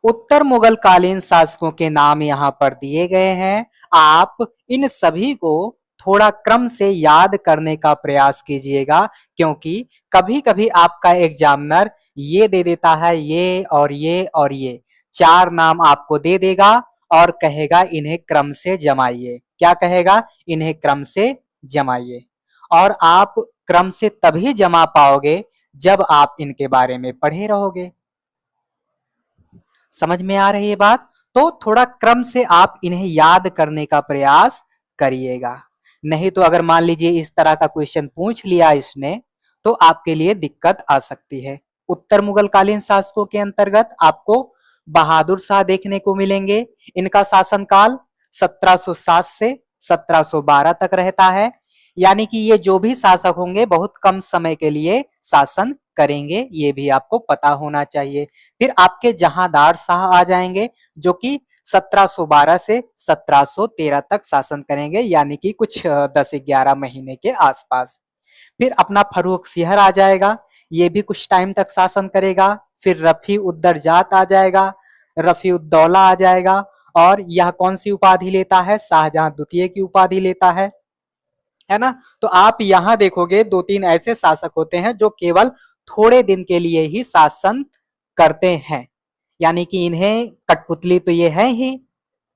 उत्तर मुगल कालीन शासकों के नाम यहाँ पर दिए गए हैं। आप इन सभी को थोड़ा क्रम से याद करने का प्रयास कीजिएगा, क्योंकि कभी कभी आपका एग्जामिनर ये दे देता है, ये और ये और ये चार नाम आपको दे देगा और कहेगा इन्हें क्रम से जमाइए। क्या कहेगा? इन्हें क्रम से जमाइए। और आप क्रम से तभी जमा पाओगे जब आप इनके बारे में पढ़े रहोगे। समझ में आ रही है बात? तो थोड़ा क्रम से आप इन्हें याद करने का प्रयास करिएगा। नहीं तो अगर मान लीजिए इस तरह का क्वेश्चन पूछ लिया इसने, तो आपके लिए दिक्कत आ सकती है। उत्तर मुगल कालीन शासकों के अंतर्गत आपको बहादुर शाह देखने को मिलेंगे। इनका शासनकाल 1707 से 1712 तक रहता है। यानी कि ये जो भी शासक होंगे बहुत कम समय के लिए शासन करेंगे, ये भी आपको पता होना चाहिए। फिर आपके जहांदार शाह आ जाएंगे, जो कि 1712 से 1713 तक शासन करेंगे, यानी कि कुछ 10-11 महीने के आसपास। फिर अपना फर्रुख सिहर आ जाएगा, ये भी कुछ टाइम तक शासन करेगा। फिर रफी उद्दरजात आ जाएगा, रफी उद्दौला आ जाएगा, और यह कौन सी उपाधि लेता है? शाहजहां द्वितीय की उपाधि लेता है ना। तो आप यहाँ देखोगे दो तीन ऐसे शासक होते हैं जो केवल थोड़े दिन के लिए ही शासन करते हैं, यानी कि इन्हें कठपुतली तो ये है ही,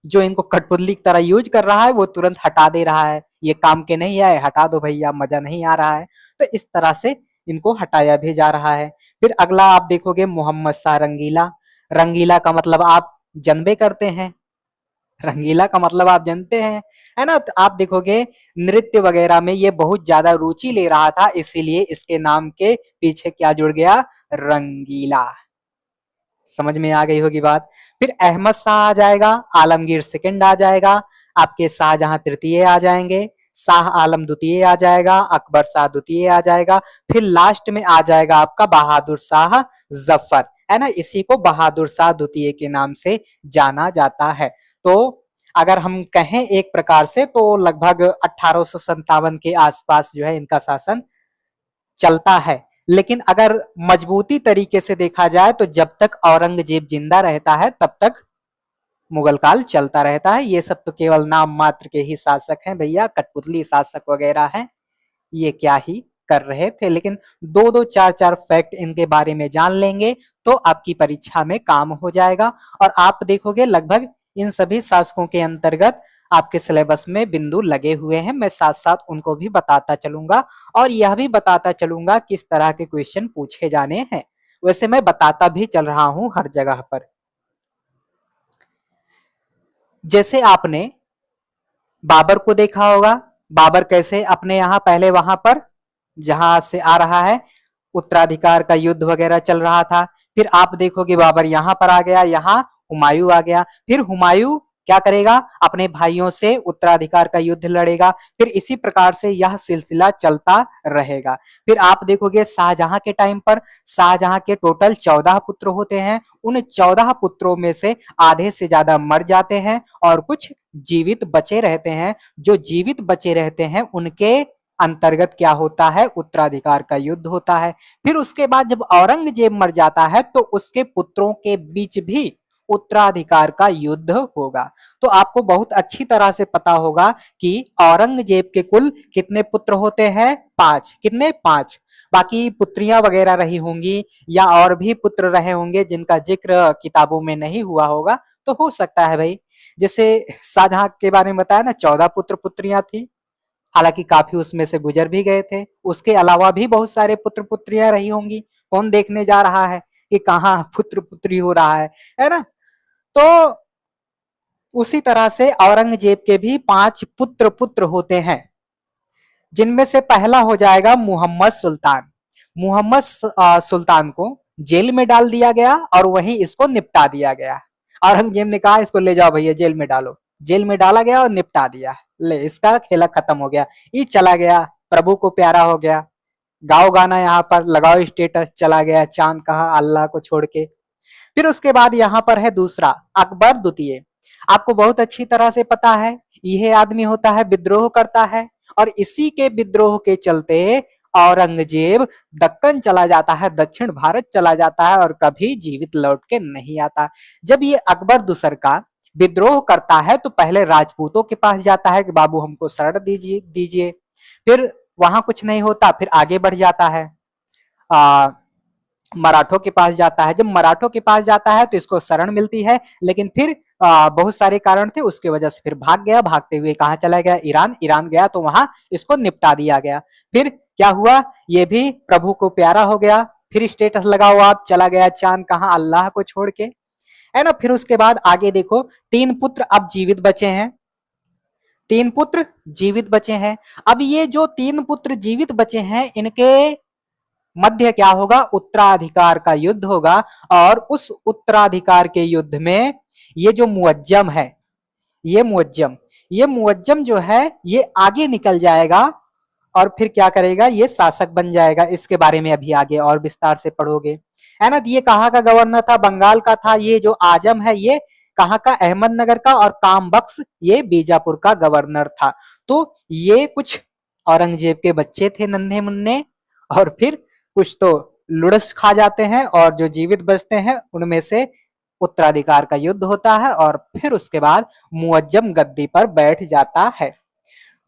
जो इनको कठपुतली की तरह यूज कर रहा है वो तुरंत हटा दे रहा है, ये काम के नहीं आए, हटा दो भैया, मजा नहीं आ रहा है। तो इस तरह से इनको हटाया भी जा रहा है। फिर अगला आप देखोगे मोहम्मद शाह रंगीला। रंगीला का मतलब आप जानबे करते हैं, रंगीला का मतलब आप जानते हैं, है ना। तो आप देखोगे नृत्य वगैरह में ये बहुत ज्यादा रुचि ले रहा था, इसीलिए इसके नाम के पीछे क्या जुड़ गया? रंगीला। समझ में आ गई होगी बात। फिर अहमद शाह आ जाएगा, आलमगीर सेकंड आ जाएगा, आपके शाहजहां तृतीय आ जाएंगे, शाह आलम द्वितीय आ जाएगा, अकबर शाह द्वितीय आ जाएगा। फिर लास्ट में आ जाएगा आपका बहादुर शाह जफर, है ना। इसी को बहादुर शाह द्वितीय के नाम से जाना जाता है। तो अगर हम कहें एक प्रकार से, तो लगभग 1857 के आसपास जो है इनका शासन चलता है। लेकिन अगर मजबूती तरीके से देखा जाए तो जब तक औरंगजेब जिंदा रहता है तब तक मुगल काल चलता रहता है। ये सब तो केवल नाम मात्र के ही शासक हैं भैया, कठपुतली शासक वगैरह हैं, ये क्या ही कर रहे थे। लेकिन दो दो चार चार फैक्ट इनके बारे में जान लेंगे तो आपकी परीक्षा में काम हो जाएगा। और आप देखोगे लगभग इन सभी शासकों के अंतर्गत आपके सिलेबस में बिंदु लगे हुए हैं। मैं साथ साथ उनको भी बताता चलूंगा और यह भी बताता चलूंगा किस तरह के क्वेश्चन पूछे जाने हैं। वैसे मैं बताता भी चल रहा हूं हर जगह पर। जैसे आपने बाबर को देखा होगा, बाबर कैसे अपने यहाँ पहले वहां पर जहां से आ रहा है उत्तराधिकार का युद्ध वगैरह चल रहा था। फिर आप देखोगे बाबर यहाँ पर आ गया, यहाँ हुमायूं आ गया। फिर हुमायूं क्या करेगा? अपने भाइयों से उत्तराधिकार का युद्ध लड़ेगा। फिर इसी प्रकार से यह सिलसिला चलता रहेगा। फिर आप देखोगे शाहजहां के टाइम पर शाहजहां के टोटल 14 पुत्र होते हैं। उन 14 पुत्रों में से आधे से ज्यादा मर जाते हैं और कुछ जीवित बचे रहते हैं। जो जीवित बचे रहते हैं उनके अंतर्गत क्या होता है? उत्तराधिकार का युद्ध होता है। फिर उसके बाद जब औरंगजेब मर जाता है तो उसके पुत्रों के बीच भी उत्तराधिकार का युद्ध होगा। तो आपको बहुत अच्छी तरह से पता होगा कि औरंगजेब के कुल कितने पुत्र होते हैं? 5। कितने? 5। बाकी पुत्रियां वगैरह रही होंगी या और भी पुत्र रहे होंगे जिनका जिक्र किताबों में नहीं हुआ होगा, तो हो सकता है भाई। जैसे शाहजहां के बारे में बताया ना, 14 पुत्र पुत्रियां थी, हालांकि काफी उसमें से गुजर भी गए थे। उसके अलावा भी बहुत सारे पुत्र पुत्रियां रही होंगी। कौन देखने जा रहा है कि कहाँ पुत्र पुत्री हो रहा है ना। तो उसी तरह से औरंगजेब के भी 5 पुत्र पुत्र होते हैं, जिनमें से पहला हो जाएगा मोहम्मद सुल्तान। मोहम्मद सुल्तान को जेल में डाल दिया गया और वहीं इसको निपटा दिया गया। औरंगजेब ने कहा इसको ले जाओ भैया जेल में डालो। जेल में डाला गया और निपटा दिया। ले, इसका खेला खत्म हो गया, ये चला गया, प्रभु को प्यारा हो गया। गाओ गाना यहाँ पर लगाओ स्टेटस, चला गया चांद कहा अल्लाह को छोड़ के। फिर उसके बाद यहाँ पर है दूसरा अकबर द्वितीय। आपको बहुत अच्छी तरह से पता है यह आदमी होता है विद्रोह करता है, और इसी के विद्रोह के चलते औरंगजेब दक्कन चला जाता है, दक्षिण भारत चला जाता है और कभी जीवित लौट के नहीं आता। जब ये अकबर दूसर का विद्रोह करता है तो पहले राजपूतों के पास जाता है कि बाबू हमको शरण दीजिए दीजिए। फिर वहां कुछ नहीं होता, फिर आगे बढ़ जाता है, मराठों के पास जाता है। जब मराठों के पास जाता है तो इसको शरण मिलती है, लेकिन फिर बहुत सारे कारण थे, उसके वजह से फिर भाग गया। भागते हुए कहाँ चला गया? ईरान। ईरान गया तो वहां इसको निपटा दिया गया। फिर क्या हुआ? ये भी प्रभु को प्यारा हो गया, फिर स्टेटस लगाओ आप, चला गया चांद, कहाँ? अल्लाह को छोड़ के, है ना। फिर उसके बाद आगे देखो, 3 पुत्र अब जीवित बचे हैं, 3 पुत्र जीवित बचे हैं। अब ये जो 3 पुत्र जीवित बचे हैं, इनके मध्य क्या होगा? उत्तराधिकार का युद्ध होगा। और उस उत्तराधिकार के युद्ध में ये जो मुअज्जम है, ये मुअज्जम जो है ये आगे निकल जाएगा और फिर क्या करेगा? ये शासक बन जाएगा। इसके बारे में अभी आगे और विस्तार से पढ़ोगे, है ना। ये कहाँ का गवर्नर था? बंगाल का था। ये जो आजम है ये कहाँ का? अहमदनगर का। और कामबख्श ये बीजापुर का गवर्नर था। तो ये कुछ औरंगजेब के बच्चे थे नन्हे मुन्ने, और फिर कुछ तो लुढ़स खा जाते हैं, और जो जीवित बचते हैं उनमें से उत्तराधिकार का युद्ध होता है और फिर उसके बाद मुअज्जम गद्दी पर बैठ जाता है।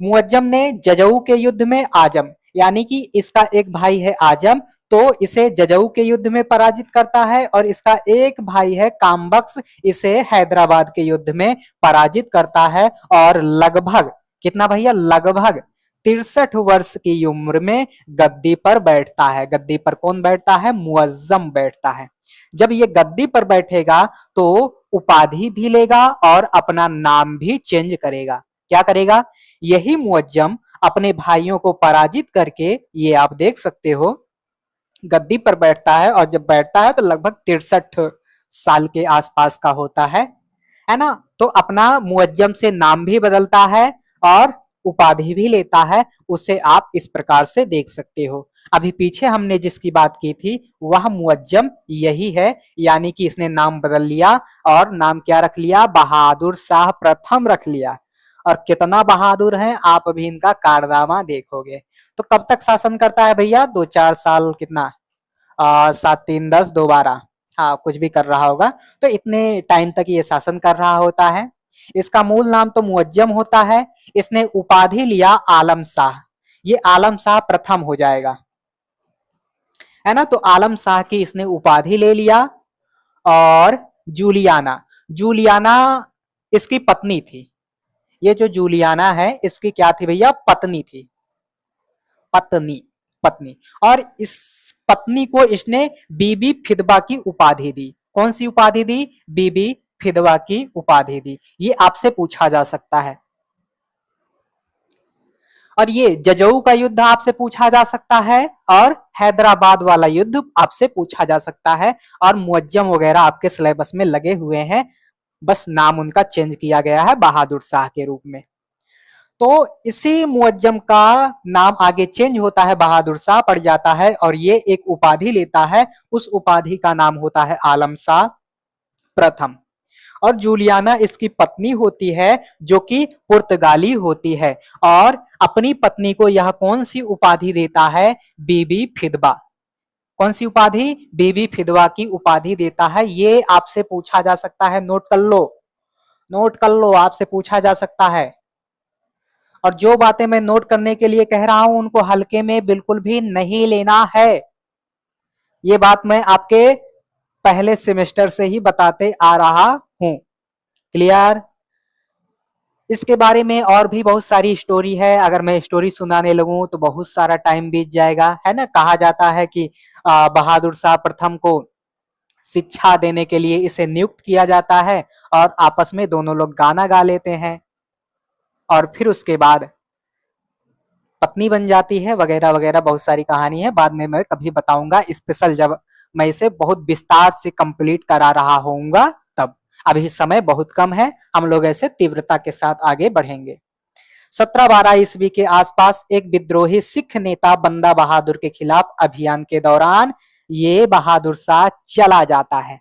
मुअज्जम ने जजऊ के युद्ध में आजम, यानी कि इसका एक भाई है आजम, तो इसे जजऊ के युद्ध में पराजित करता है, और इसका एक भाई है कामबख्श, इसे हैदराबाद के युद्ध में पराजित करता है। और लगभग कितना भैया? लगभग 63 वर्ष की उम्र में गद्दी पर बैठता है। गद्दी पर कौन बैठता है? मुअज्जम बैठता है। जब ये गद्दी पर बैठेगा तो उपाधि भी लेगा और अपना नाम भी चेंज करेगा। क्या करेगा? यही मुअज्जम अपने भाइयों को पराजित करके, ये आप देख सकते हो, गद्दी पर बैठता है। और जब बैठता है तो लगभग 63 साल के आसपास का होता है ना। तो अपना मुअज्जम से नाम भी बदलता है और उपाधि भी लेता है। उसे आप इस प्रकार से देख सकते हो। अभी पीछे हमने जिसकी बात की थी वह मुअज्जम यही है, यानी कि इसने नाम बदल लिया और नाम क्या रख लिया? बहादुर शाह प्रथम रख लिया। और कितना बहादुर है, आप अभी इनका कारनामा देखोगे। तो कब तक शासन करता है भैया? 2-4 साल। कितना? 7 3 10 2 12, हाँ कुछ भी कर रहा होगा। तो इतने टाइम तक ये शासन कर रहा होता है। इसका मूल नाम तो मुअज्जम होता है। इसने उपाधि लिया आलम शाह। ये आलम शाह प्रथम हो जाएगा, है ना। तो आलम शाह की इसने उपाधि ले लिया। और जूलियाना, जूलियाना इसकी पत्नी थी। ये जो जूलियाना है इसकी क्या थी भैया? पत्नी थी। पत्नी, पत्नी। और इस पत्नी को इसने बीबी फिदवा की उपाधि दी। कौन सी उपाधि दी? बीबी फिदवा की उपाधि दी। ये आपसे पूछा जा सकता है। और ये जजऊ का युद्ध आपसे पूछा जा सकता है, और हैदराबाद वाला युद्ध आपसे पूछा जा सकता है। और मुअज्जम वगैरह आपके सिलेबस में लगे हुए हैं, बस नाम उनका चेंज किया गया है बहादुर शाह के रूप में। तो इसी मुअज्जम का नाम आगे चेंज होता है, बहादुर शाह पड़ जाता है, और ये एक उपाधि लेता है। उस उपाधि का नाम होता है आलम शाह प्रथम। और जूलियाना इसकी पत्नी होती है, जो कि पुर्तगाली होती है। और अपनी पत्नी को यह कौन सी उपाधि देता है? बीबी फिदवा। कौन सी उपाधि? बीबी फिदवा की उपाधि देता है। ये आपसे पूछा जा सकता है, नोट कर लो, नोट कर लो, आपसे पूछा जा सकता है। और जो बातें मैं नोट करने के लिए कह रहा हूं उनको हल्के में बिल्कुल भी नहीं लेना है। ये बात मैं आपके पहले सेमेस्टर से ही बताते आ रहा हूं। क्लियर? इसके बारे में और भी बहुत सारी स्टोरी है। अगर मैं स्टोरी सुनाने लगूं तो बहुत सारा टाइम बीत जाएगा, है ना। कहा जाता है कि बहादुर शाह प्रथम को शिक्षा देने के लिए इसे नियुक्त किया जाता है, और आपस में दोनों लोग गाना गा लेते हैं, और फिर उसके बाद पत्नी बन जाती है, वगैरह वगैरह बहुत सारी कहानी है। बाद में मैं कभी बताऊंगा स्पेशल, जब मैं इसे बहुत विस्तार से कंप्लीट करा रहा होऊंगा तब। अभी समय बहुत कम है, हम लोग ऐसे तीव्रता के साथ आगे बढ़ेंगे। 1712 ईस्वी के आसपास एक विद्रोही सिख नेता बंदा बहादुर के खिलाफ अभियान के दौरान ये बहादुर शाह चला जाता है।